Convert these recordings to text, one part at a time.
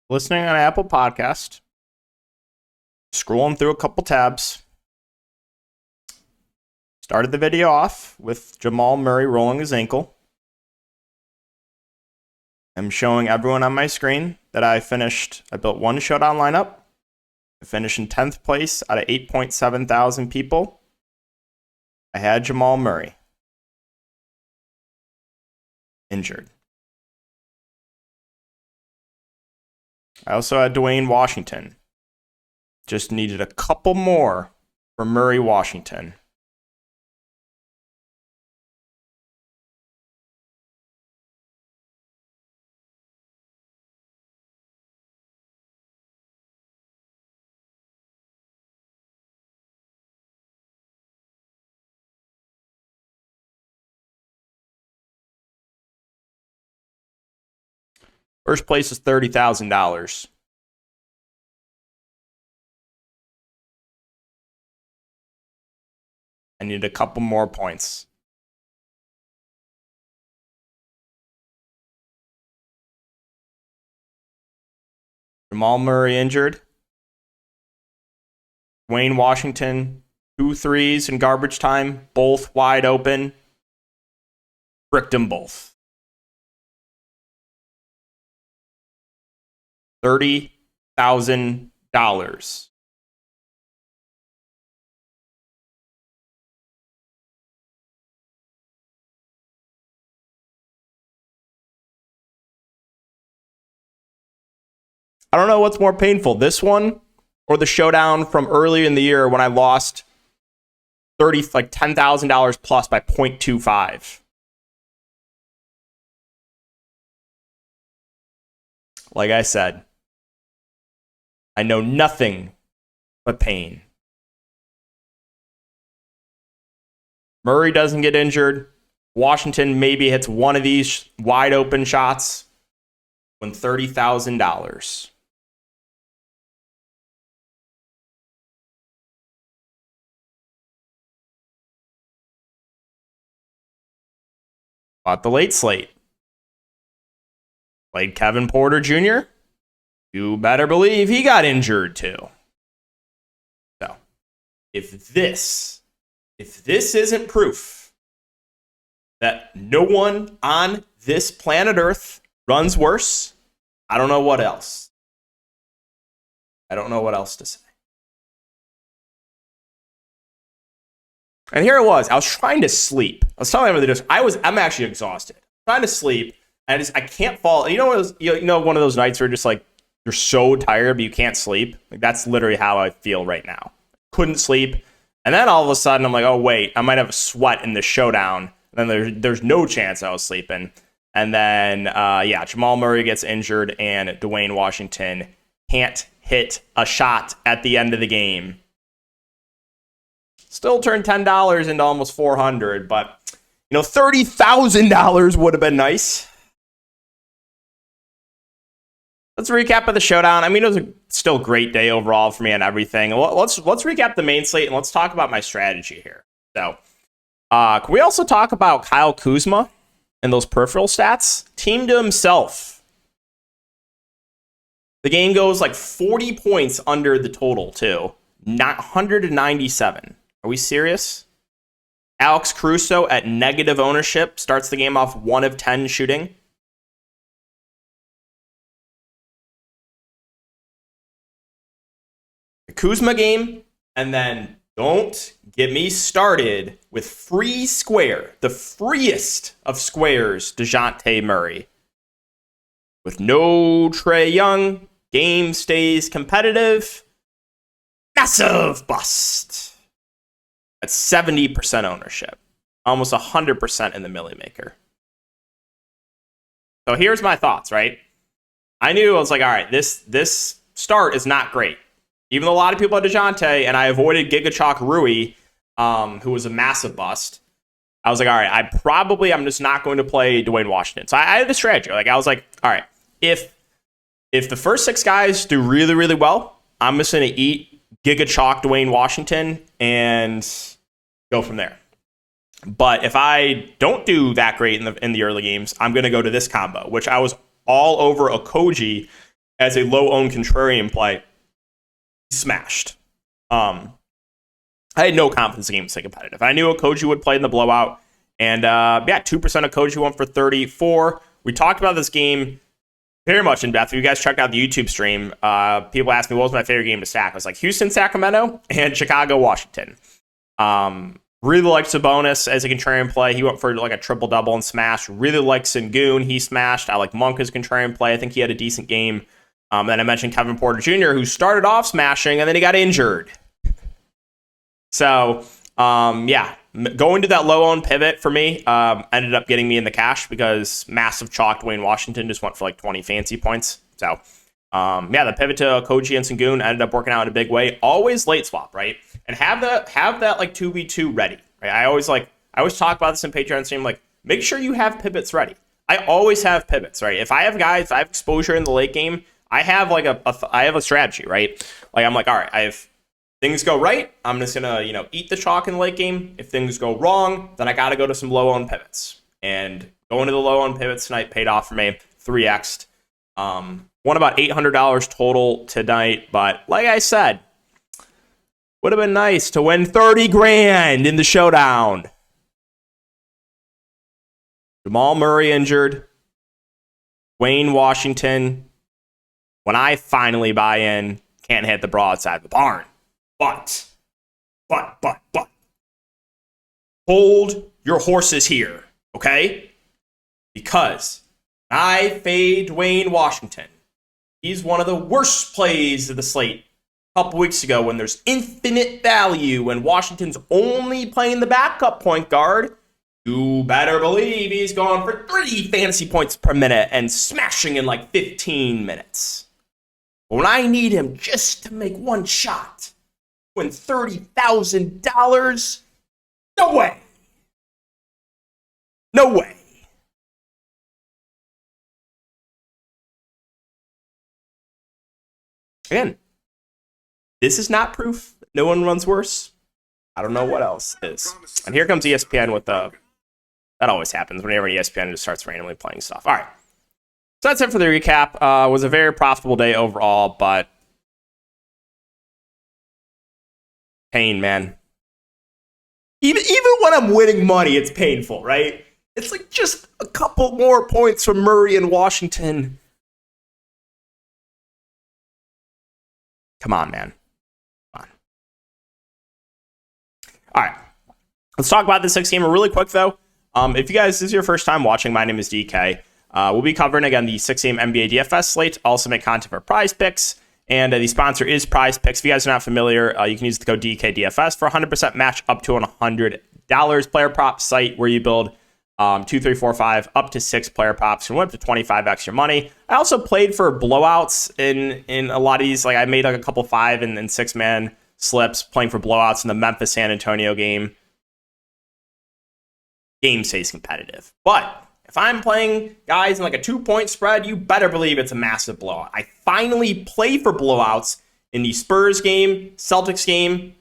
Listening on Apple Podcast, scrolling through a couple tabs. Started the video off with Jamal Murray rolling his ankle. I'm showing everyone on my screen that I built one Showdown lineup. I finished in 10th place out of 8.7 thousand people. I had Jamal Murray injured. I also had Dwayne Washington. Just needed a couple more for Murray Washington. First place is $30,000. I need a couple more points. Jamal Murray injured. Dwayne Washington, 2 threes in garbage time, both wide open. Bricked them both. $30,000. I don't know what's more painful, this one or the showdown from earlier in the year when I lost $10,000 plus by 0.25. Like I said, I know nothing but pain. Murray doesn't get injured. Washington maybe hits one of these wide open shots. Win $30,000. Bought the late slate. Played Kevin Porter Jr. You better believe he got injured too. So, if this isn't proof that no one on this planet Earth runs worse, I don't know what else. I don't know what else to say. And here it was. I was trying to sleep. I was telling everybody this. I'm actually exhausted. Trying to sleep. And I can't fall. You know, one of those nights where just like you're so tired, but you can't sleep. Like that's literally how I feel right now. Couldn't sleep, and then all of a sudden I'm like, oh wait, I might have a sweat in the showdown. And then there's no chance I was sleeping. And then Jamal Murray gets injured, and Dwayne Washington can't hit a shot at the end of the game. Still turned $10 into almost $400, but $30,000 would have been nice. Let's recap of the showdown. I mean, it was a still great day overall for me and everything. Let's recap the main slate and let's talk about my strategy here. So, can we also talk about Kyle Kuzma and those peripheral stats? Team to himself. The game goes like 40 points under the total too. Not 197. Are we serious? Alex Caruso at negative ownership starts the game off 1 of 10 shooting. The Kuzma game, and then don't get me started with free square, the freest of squares, DeJounte Murray. With no Trae Young, game stays competitive. Massive bust. At 70% ownership. Almost 100% in the Millie Maker. So here's my thoughts, right? I knew, I was like, all right, this start is not great. Even though a lot of people had DeJounte, and I avoided Gigachok Rui, who was a massive bust. I was like, all right, I'm just not going to play Dwayne Washington. So I had a strategy. Like, I was like, all right, if the first 6 guys do really, really well, I'm just going to eat Gigachok Dwayne Washington and go from there. But if I don't do that great in the early games, I'm going to go to this combo, which I was all over Okogie as a low-owned contrarian play. Smashed. I had no confidence the game was so competitive. I knew Okogie would play in the blowout. And 2% Okogie went for 34. We talked about this game very much in depth. If you guys checked out the YouTube stream, people asked me what was my favorite game to stack. I was like Houston, Sacramento, and Chicago, Washington. Really liked Sabonis as a contrarian play. He went for like a triple-double and smashed. Really liked Sengun. He smashed. I like Monk as contrarian play. I think he had a decent game. Then I mentioned Kevin Porter Jr., who started off smashing, and then he got injured. So, going to that low-owned pivot for me ended up getting me in the cash because massive chalk Dwayne Washington just went for like 20 fancy points. So, the pivot to Okogie and Sengun ended up working out in a big way. Always late swap, right? And have that like 2v2 ready, right? I always talk about this in Patreon stream, like, make sure you have pivots ready. I always have pivots, right? If I have exposure in the late game, I have like I have a strategy, right? Like, I'm like, all right, things go right, I'm just gonna, eat the chalk in the late game. If things go wrong, then I gotta go to some low-owned pivots. And going to the low-owned pivots tonight paid off for me, 3x'd. Won about $800 total tonight, but like I said, would have been nice to win 30 grand in the showdown. Jamal Murray injured. Dwayne Washington, when I finally buy in, can't hit the broadside of the barn. But, hold your horses here, okay? Because I fade Dwayne Washington. He's one of the worst plays of the slate a couple weeks ago when there's infinite value when Washington's only playing the backup point guard. You better believe he's going for 3 fantasy points per minute and smashing in like 15 minutes. But when I need him just to make one shot, win $30,000, no way. No way. Again, this is not proof that no one runs worse. I don't know what else is. And here comes ESPN with the... That always happens whenever ESPN just starts randomly playing stuff. All right. So that's it for the recap. It was a very profitable day overall, but... Pain, man. Even when I'm winning money, it's painful, right? It's like just a couple more points from Murray and Washington. Come on, man. Come on. All right. Let's talk about the 6 gamer really quick, though. If you guys, this is your first time watching, my name is DK. We'll be covering, again, the 6-game NBA DFS slate. Also make content for Prize Picks. And the sponsor is Prize Picks. If you guys are not familiar, you can use the code DKDFS for 100% match up to $100. Player prop site where you build 2, 3, 4, 5, up to 6 player props. You went up to 25 extra money. I also played for blowouts in a lot of these. Like I made like a couple 5 and 6-man slips playing for blowouts in the Memphis San Antonio game. Game stays competitive. But if I'm playing guys in like a 2-point spread, you better believe it's a massive blowout. I finally play for blowouts in the Spurs game, Celtics game.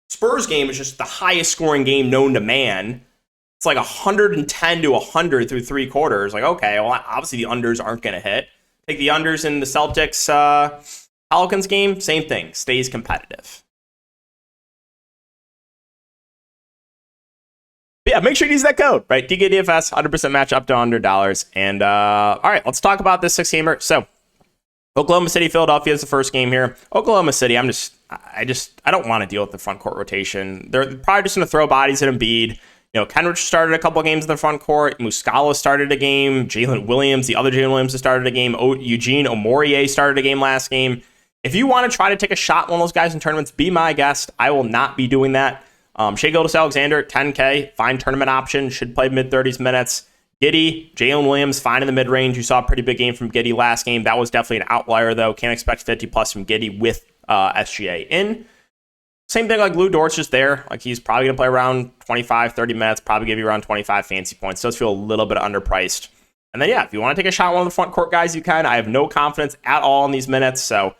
Spurs game is just the highest scoring game known to man. It's like 110 to 100 through 3 quarters. Like, okay, well, obviously the unders aren't going to hit. Take the unders in the Celtics Pelicans game, same thing, stays competitive. But yeah, make sure you use that code, right? DKDFS, 100% match up to $100. And all right, let's talk about this 6-gamer. So Oklahoma City, Philadelphia is the first game here. Oklahoma City, I don't want to deal with the front court rotation. They're probably just going to throw bodies at Embiid. Kenrich started a couple of games in the front court. Muscala started a game. Jalen Williams, the other Jalen Williams, has started a game. Eugene Omorie started a game last game. If you want to try to take a shot at one of those guys in tournaments, be my guest. I will not be doing that. Shai Gilgeous-Alexander, 10K, fine tournament option, should play mid-30s minutes. Giddey, Jalen Williams, fine in the mid-range. You saw a pretty big game from Giddey last game. That was definitely an outlier, though. Can't expect 50-plus from Giddey with SGA in. Same thing like Lou Dort's just there. Like he's probably going to play around 25, 30 minutes, probably give you around 25 fancy points. Does feel a little bit underpriced. And then, yeah, if you want to take a shot at one of the front court guys, you can. I have no confidence at all in these minutes, so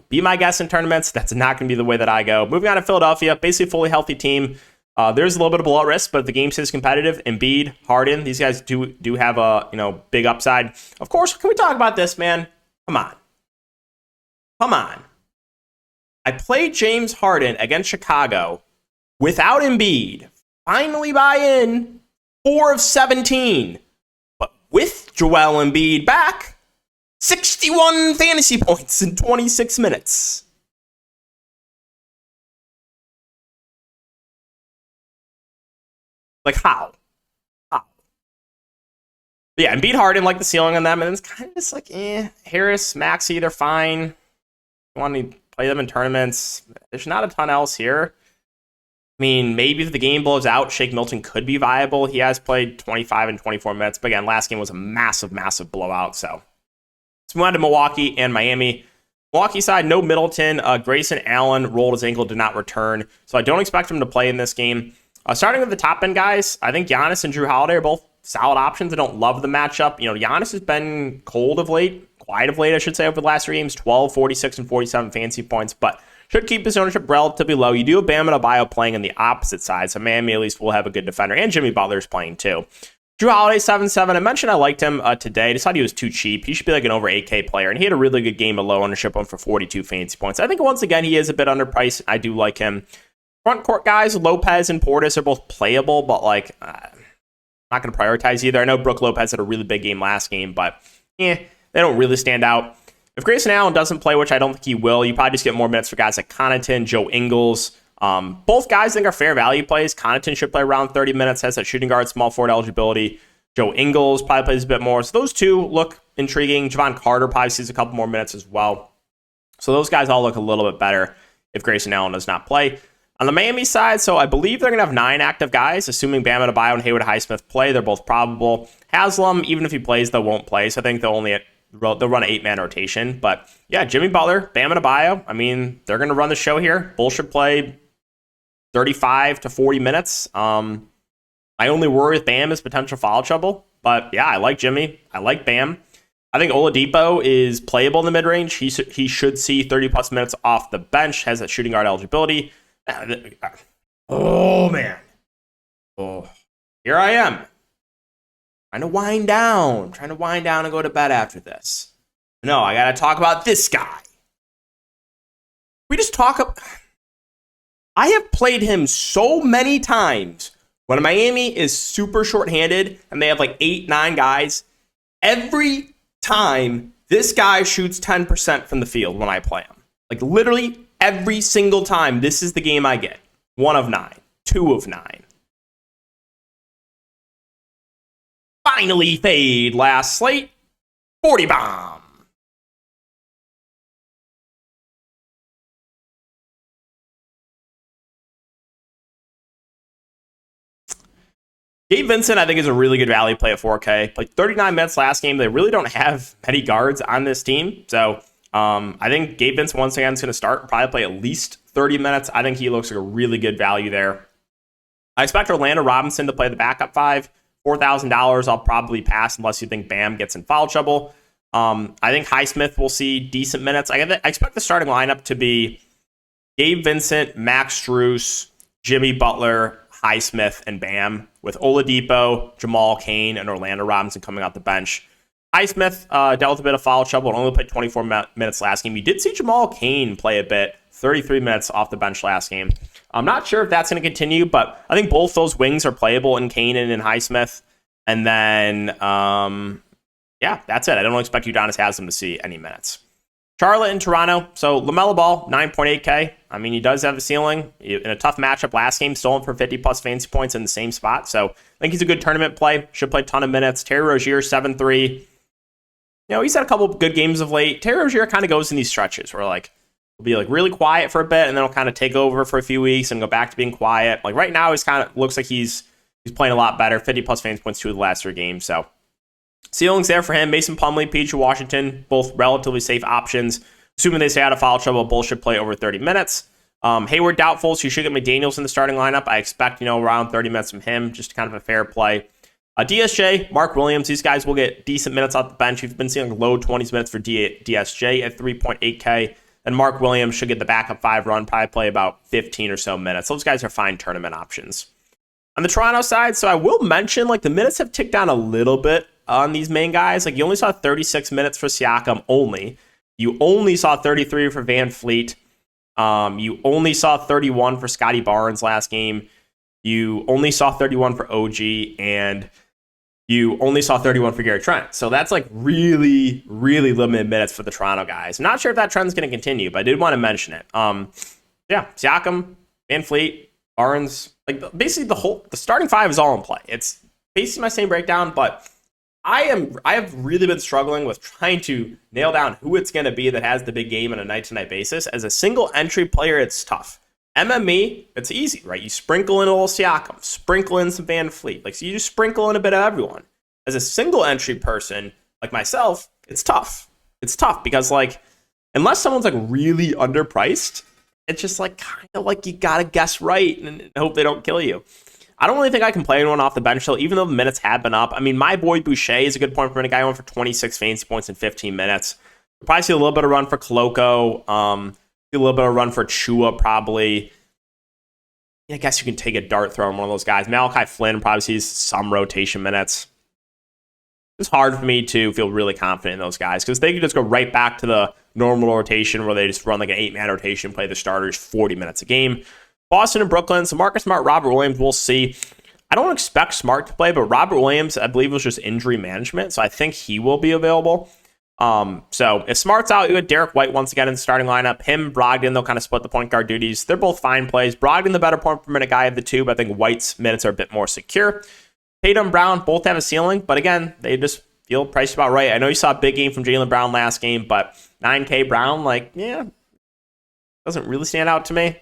be my guest in tournaments. That's not going to be the way that I go. Moving on to Philadelphia, basically a fully healthy team. There's a little bit of blowout risk, but if the game stays competitive, Embiid, Harden, these guys do have a big upside. Of course, can we talk about this, man? Come on. I played James Harden against Chicago without Embiid. Finally buy in 4 of 17. But with Joel Embiid back, 61 fantasy points in 26 minutes. Like, how? But yeah, Embiid, Harden, like the ceiling on them, and it's kind of just like, Harris, Maxey, they're fine. You want to play them in tournaments. There's not a ton else here. I mean, maybe if the game blows out, Shake Milton could be viable. He has played 25 and 24 minutes, but again, last game was a massive, massive blowout. So let's move on to Milwaukee and Miami. Milwaukee side, no Middleton. Grayson Allen rolled his ankle, did not return. So I don't expect him to play in this game. Starting with the top end guys, I think Giannis and Drew Holiday are both solid options. I don't love the matchup. Giannis has been quiet of late, I should say, over the last 3 games, 12, 46, and 47 fancy points, but should keep his ownership relatively low. You do have Bam Adebayo playing on the opposite side, so Miami at least will have a good defender, and Jimmy Butler's playing too. Drew Holiday, 7-7. I mentioned I liked him today. I just thought he was too cheap. He should be like an over 8K player, and he had a really good game of low ownership on for 42 fancy points. I think once again, he is a bit underpriced. I do like him. Front court guys, Lopez and Portis are both playable, but not going to prioritize either. I know Brook Lopez had a really big game last game, but they don't really stand out. If Grayson Allen doesn't play, which I don't think he will, you probably just get more minutes for guys like Connaughton, Joe Ingles. Both guys I think are fair value plays. Connaughton should play around 30 minutes, has that shooting guard, small forward eligibility. Joe Ingles probably plays a bit more. So those two look intriguing. Javon Carter probably sees a couple more minutes as well. So those guys all look a little bit better if Grayson Allen does not play. On the Miami side, so I believe they're going to have 9 active guys, assuming Bam Adebayo and Haywood Highsmith play. They're both probable. Haslam, even if he plays, they won't play. So I think they'll run an 8-man rotation. But yeah, Jimmy Butler, Bam Adebayo, I mean, they're going to run the show here. Bull should play 35 to 40 minutes. My only worry with Bam is potential foul trouble. But yeah, I like Jimmy. I like Bam. I think Oladipo is playable in the mid-range. He should see 30-plus minutes off the bench, has that shooting guard eligibility. Oh, man. Oh, here I am. Trying to wind down and go to bed after this. No, I got to talk about this guy. I have played him so many times when Miami is super shorthanded and they have like 8, 9 guys. Every time this guy shoots 10% from the field when I play him. Like literally every single time, this is the game I get. 1 of 9, 2 of 9. Finally fade last slate. 40 bomb. Gabe Vincent, I think, is a really good value play at 4K. Played 39 minutes last game. They really don't have many guards on this team. So I think Gabe Vincent once again is going to start, probably play at least 30 minutes. I think he looks like a really good value there. I expect Orlando Robinson to play the backup 5. $4,000 I'll probably pass unless you think Bam gets in foul trouble. I think Highsmith will see decent minutes. I expect the starting lineup to be Gabe Vincent, Max Strus, Jimmy Butler, Highsmith, and Bam, with Oladipo, Jamal Cain, and Orlando Robinson coming out the bench. Highsmith dealt with a bit of foul trouble and only played 24 minutes last game. You did see Jamal Cain play a bit, 33 minutes off the bench last game. I'm not sure if that's going to continue, but I think both those wings are playable in Kanan and Highsmith. And then, yeah, that's it. I don't expect Udonis Haslam to see any minutes. Charlotte and Toronto. So LaMelo Ball, 9.8K. I mean, he does have a ceiling. In a tough matchup last game, stolen for 50-plus fantasy points in the same spot. So I think he's a good tournament play. Should play a ton of minutes. Terry Rozier, 7.3. You know, he's had a couple of good games of late. Terry Rozier kind of goes in these stretches where, like, he'll be, like, really quiet for a bit, and then he'll kind of take over for a few weeks and go back to being quiet. Like, right now, he's kind of looks like he's playing a lot better. 50-plus fantasy points 2 of the last 3 games. So ceiling's there for him. Mason Plumlee, PJ Washington, both relatively safe options. Assuming they stay out of foul trouble, Bull should play over 30 minutes. Hayward doubtful, so you should get McDaniels in the starting lineup. I expect, around 30 minutes from him, just kind of a fair play. DSJ, Mark Williams, these guys will get decent minutes off the bench. You've been seeing low 20s minutes for DSJ at 3.8K. And Mark Williams should get the backup 5 run, probably play about 15 or so minutes. Those guys are fine tournament options. On the Toronto side, so I will mention, like, the minutes have ticked down a little bit on these main guys. Like, you only saw 36 minutes for Siakam only. You only saw 33 for Van Fleet. You only saw 31 for Scotty Barnes last game. You only saw 31 for OG, and you only saw 31 for Gary Trent. So that's like really, really limited minutes for the Toronto guys. I'm not sure if that trend's going to continue, but I did want to mention it. Yeah, Siakam, Van Fleet, Barnes, like basically the starting 5 is all in play. It's basically my same breakdown, but I have really been struggling with trying to nail down who it's going to be that has the big game on a night-to-night basis. As a single entry player, it's tough. MME, it's easy, right? You sprinkle in a little Siakam, sprinkle in some Van Fleet. Like, so you just sprinkle in a bit of everyone. As a single entry person like myself, it's tough. It's tough because, like, unless someone's like really underpriced, it's just like kind of like you got to guess right and hope they don't kill you. I don't really think I can play anyone off the bench, though, even though the minutes have been up. I mean, my boy Boucher is a good point per minute guy. Went for 26 fantasy points in 15 minutes. We'll probably see a little bit of run for Koloko. See a little bit of run for Chua, probably. Yeah, I guess you can take a dart throw on one of those guys. Malachi Flynn probably sees some rotation minutes. It's hard for me to feel really confident in those guys because they could just go right back to the normal rotation where they just run like an 8-man rotation, play the starters 40 minutes a game. Boston and Brooklyn, so Marcus Smart, Robert Williams, we'll see. I don't expect Smart to play, but Robert Williams, I believe, was just injury management, so I think he will be available. So if Smart's out, you get Derek White once again in the starting lineup. Him, Brogdon, they'll kind of split the point guard duties. They're both fine plays. Brogdon, the better point per minute guy of the two, but I think White's minutes are a bit more secure. Tatum, Brown, both have a ceiling, but again, they just feel priced about right. I know you saw a big game from Jaylen Brown last game, but 9K Brown, like, yeah, doesn't really stand out to me.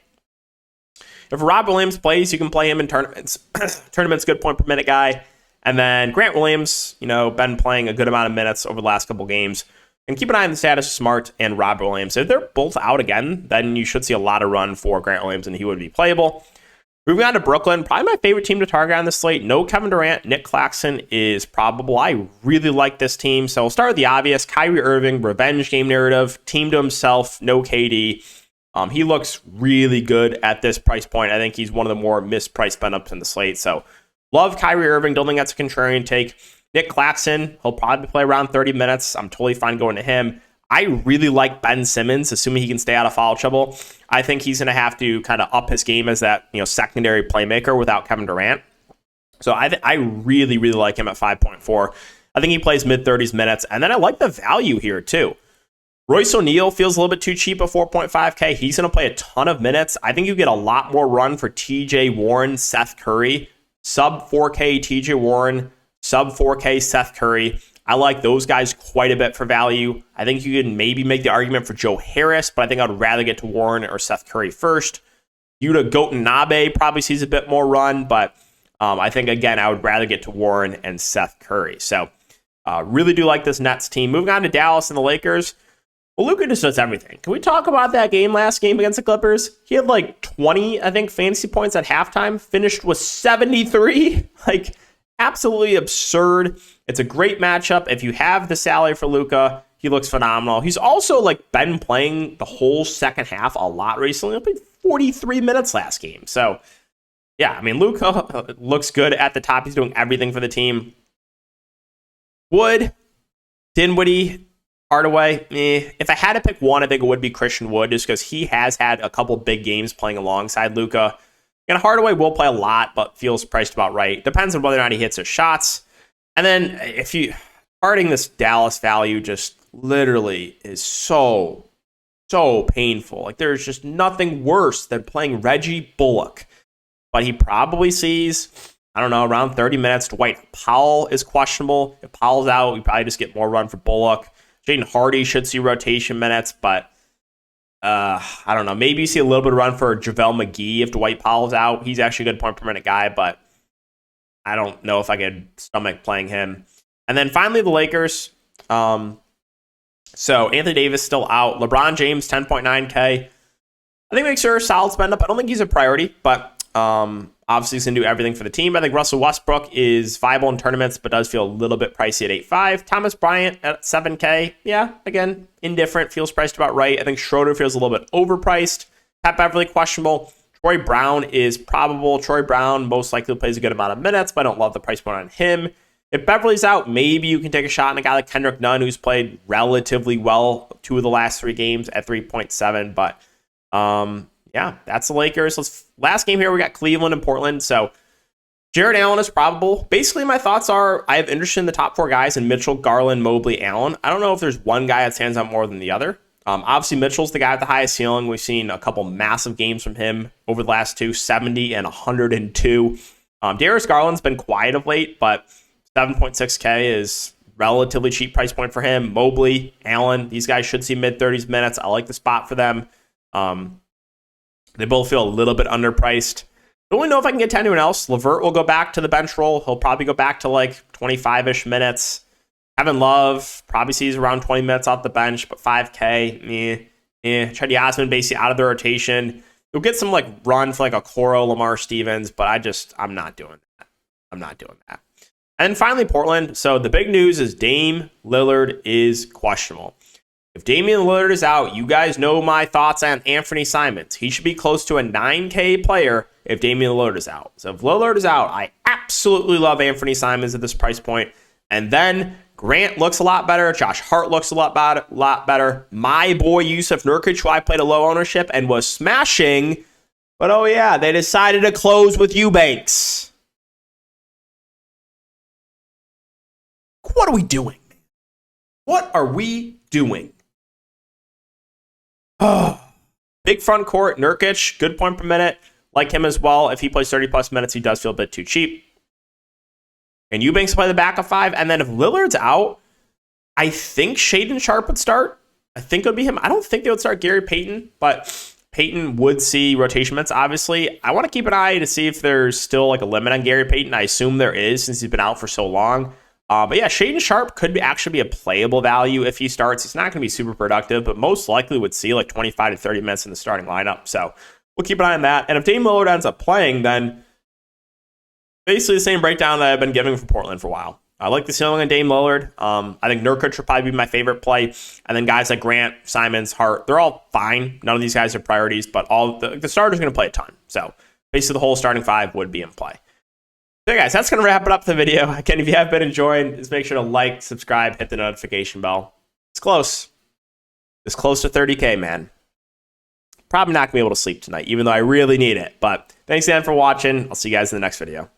If Rob Williams plays, you can play him in tournaments. Tournaments, good point per minute guy. And then Grant Williams, been playing a good amount of minutes over the last couple games. And keep an eye on the status of Smart and Robert Williams. If they're both out again, then you should see a lot of run for Grant Williams, and he would be playable. Moving on to Brooklyn, probably my favorite team to target on this slate. No Kevin Durant. Nick Claxton is probable. I really like this team. So we'll start with the obvious. Kyrie Irving, revenge game narrative, team to himself, no KD. He looks really good at this price point. I think he's one of the more mispriced spend-ups in the slate. So love Kyrie Irving. Don't think that's a contrarian take. Nick Claxton, he'll probably play around 30 minutes. I'm totally fine going to him. I really like Ben Simmons, assuming he can stay out of foul trouble. I think he's going to have to kind of up his game as that secondary playmaker without Kevin Durant. So I really, really like him at 5.4. I think he plays mid-30s minutes. And then I like the value here, too. Royce O'Neal feels a little bit too cheap at 4.5K. He's going to play a ton of minutes. I think you get a lot more run for TJ Warren, Seth Curry. Sub 4K TJ Warren, sub 4K Seth Curry. I like those guys quite a bit for value. I think you can maybe make the argument for Joe Harris, but I think I'd rather get to Warren or Seth Curry first. Yuta Watanabe probably sees a bit more run, but I think, again, I would rather get to Warren and Seth Curry. So really do like this Nets team. Moving on to Dallas and the Lakers. Well, Luka just does everything. Can we talk about that last game against the Clippers? He had like 20, I think, fantasy points at halftime, finished with 73. Like, absolutely absurd. It's a great matchup. If you have the salary for Luka, he looks phenomenal. He's also like been playing the whole second half a lot recently. He played 43 minutes last game. So, yeah, I mean, Luka looks good at the top. He's doing everything for the team. Wood, Dinwiddie, Hardaway, if I had to pick one, I think it would be Christian Wood, just because he has had a couple big games playing alongside Luka. And Hardaway will play a lot, but feels priced about right. Depends on whether or not he hits his shots. And then if you parting this Dallas value just literally is so painful. Like there's just nothing worse than playing Reggie Bullock. But he probably sees, I don't know, around 30 minutes. Dwight Powell is questionable. If Powell's out, we probably just get more run for Bullock. Jaden Hardy should see rotation minutes, but I don't know. Maybe you see a little bit of run for JaVale McGee if Dwight Powell's out. He's actually a good point per minute guy, but I don't know if I could stomach playing him. And then finally, the Lakers. So Anthony Davis still out. LeBron James, 10.9K. I think makes sure a solid spend up. I don't think he's a priority, but obviously he's going to do everything for the team. I think Russell Westbrook is viable in tournaments, but does feel a little bit pricey at 8.5. Thomas Bryant at 7K. Yeah, again, indifferent. Feels priced about right. I think Schroeder feels a little bit overpriced. Pat Beverly, questionable. Troy Brown is probable. Troy Brown most likely plays a good amount of minutes, but I don't love the price point on him. If Beverly's out, maybe you can take a shot on a guy like Kendrick Nunn, who's played relatively well 2 of the last 3 games at 3.7. But yeah, that's the Lakers. Last game here, we got Cleveland and Portland. So Jared Allen is probable. Basically, my thoughts are I have interest in the top 4 guys in Mitchell, Garland, Mobley, Allen. I don't know if there's one guy that stands out more than the other. Obviously, Mitchell's the guy with the highest ceiling. We've seen a couple massive games from him over the last 2, 70 and 102. Darius Garland's been quiet of late, but 7.6K is relatively cheap price point for him. Mobley, Allen, these guys should see mid-30s minutes. I like the spot for them. They both feel a little bit underpriced. I don't really know if I can get to anyone else. LeVert will go back to the bench role. He'll probably go back to like 25-ish minutes. Kevin Love probably sees around 20 minutes off the bench, but 5K, Cedi Osman basically out of the rotation. You'll get some like run for like a Coro, Lamar Stevens, but I'm not doing that. And finally, Portland. So the big news is Dame Lillard is questionable. If Damian Lillard is out, you guys know my thoughts on Anthony Simons. He should be close to a 9K player if Damian Lillard is out. So if Lillard is out, I absolutely love Anthony Simons at this price point. And then Grant looks a lot better. Josh Hart looks a lot better. My boy Yusuf Nurkic, who I played a low ownership and was smashing. But oh yeah, they decided to close with Eubanks. What are we doing? What are we doing? Oh, big front court, Nurkic, good point per minute. Like him as well. If he plays 30-plus minutes, he does feel a bit too cheap. And Eubanks play the back of 5. And then if Lillard's out, I think Shaedon Sharpe would start. I think it would be him. I don't think they would start Gary Payton, but Payton would see rotation minutes, obviously. I want to keep an eye to see if there's still like a limit on Gary Payton. I assume there is since he's been out for so long. But yeah, Shaedon Sharpe could actually be a playable value if he starts. He's not going to be super productive, but most likely would see like 25 to 30 minutes in the starting lineup. So we'll keep an eye on that. And if Dame Lillard ends up playing, then basically the same breakdown that I've been giving for Portland for a while. I like the ceiling on Dame Lillard. I think Nurkic would probably be my favorite play. And then guys like Grant, Simons, Hart, they're all fine. None of these guys are priorities, but all the starters are going to play a ton. So basically the whole starting 5 would be in play. So guys, that's going to wrap it up for the video. Again, if you have been enjoying, just make sure to like, subscribe, hit the notification bell. It's close. It's close to 30K, man. Probably not going to be able to sleep tonight, even though I really need it. But thanks again for watching. I'll see you guys in the next video.